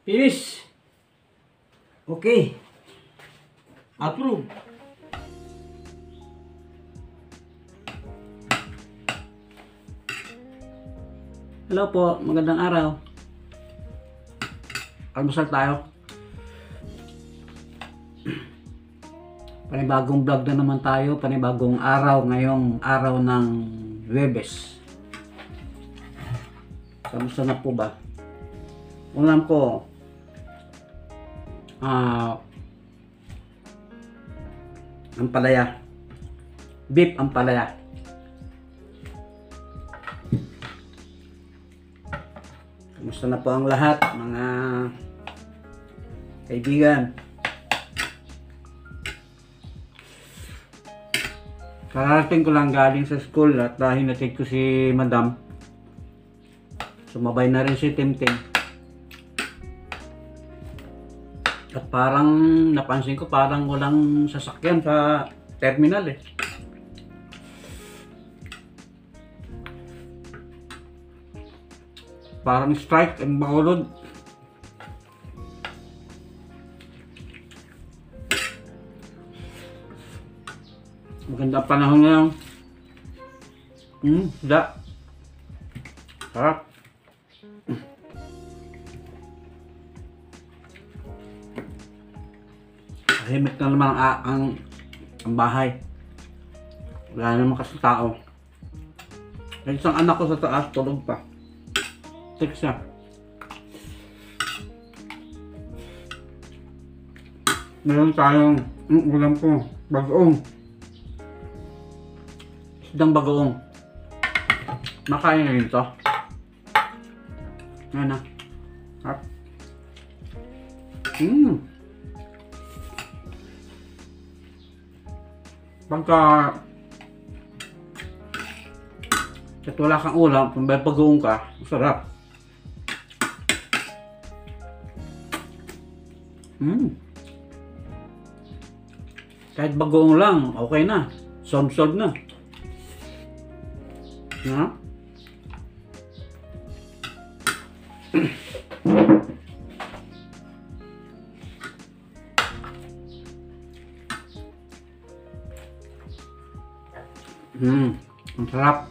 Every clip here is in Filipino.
Finish. Okay. Approve. Hello po, magandang araw. Almusal tayo. Panibagong vlog na naman tayo, panibagong araw ngayong araw ng Huwebes. Kamusta na po ba? Ulam ko, ampalaya. Beef ampalaya. Kamusta na po ang lahat, mga kaibigan? Kararating ko lang galing sa school at hinatid ko si Madam. Sumabay na rin si Timtim. At parang napansin ko parang walang sasakyan sa terminal eh. Parang strike ang Bacolod. Maganda panahon ngayon. Da. Sarap. Tahimik na naman ang bahay. Wala naman kasi tao. May isang anak ko sa taas, tulog pa. Text siya. Meron tayong ulam ko, bagoong. Isdang bagoong. Makain na rin ito. Yan na. Harap. Pagka at wala kang ulam, kung may bagoong ka, masarap. Kahit bagoong lang, okay na. Solve na. Ha? Ang sarap.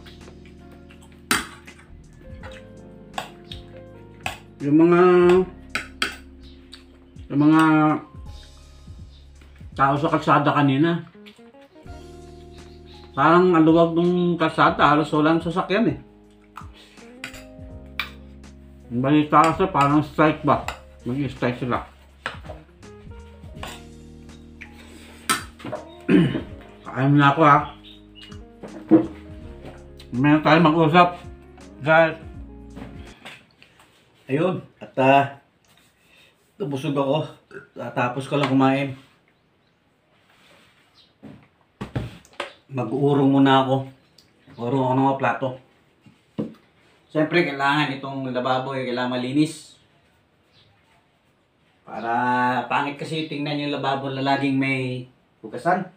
Yung mga tao sa kalsada kanina, parang aluwag ng kalsada, halos walang sasakyan eh. Ang balita kasi parang strike ba? Mag-strike sila. Kain na ako ha. Meron tayo mag-usap. Guys. Ayun. At busog ako. Tapos ko lang kumain. Mag-uurong muna ako. Urong ako ng mga plato. Siyempre, kailangan itong lababo kailangan malinis. Para pangit kasi tingnan yung lababo na laging may hugasan.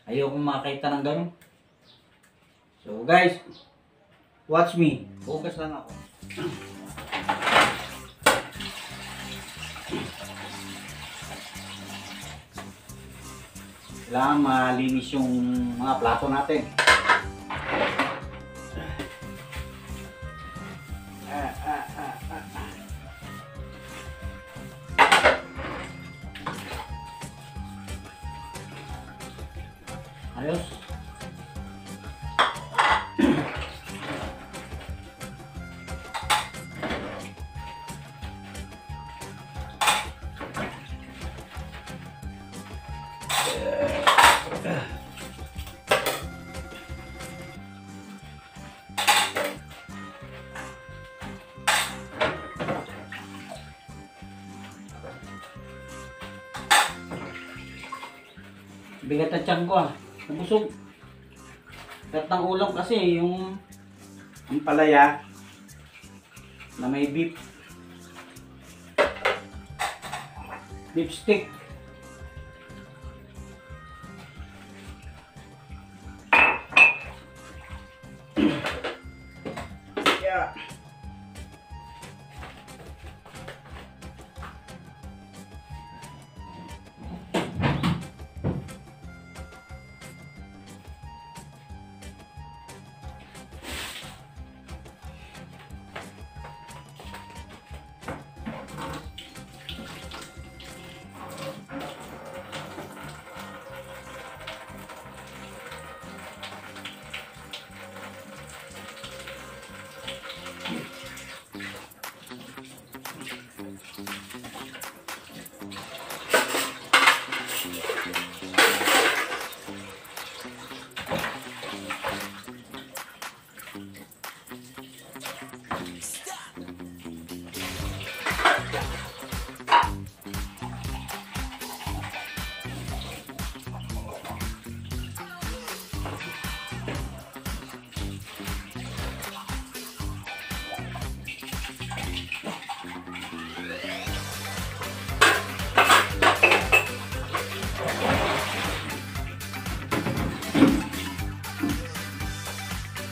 Ayokong makakita ng ganun. So guys, watch me. Focus lang ako. Kailangan malinis yung mga plato natin. Ayos. Bigat na tiyan ko ah. Nabusog. Kat ng ulam kasi yung ampalaya na may beef. Beef stick. Yeah.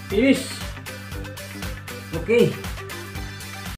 Finish. Okay.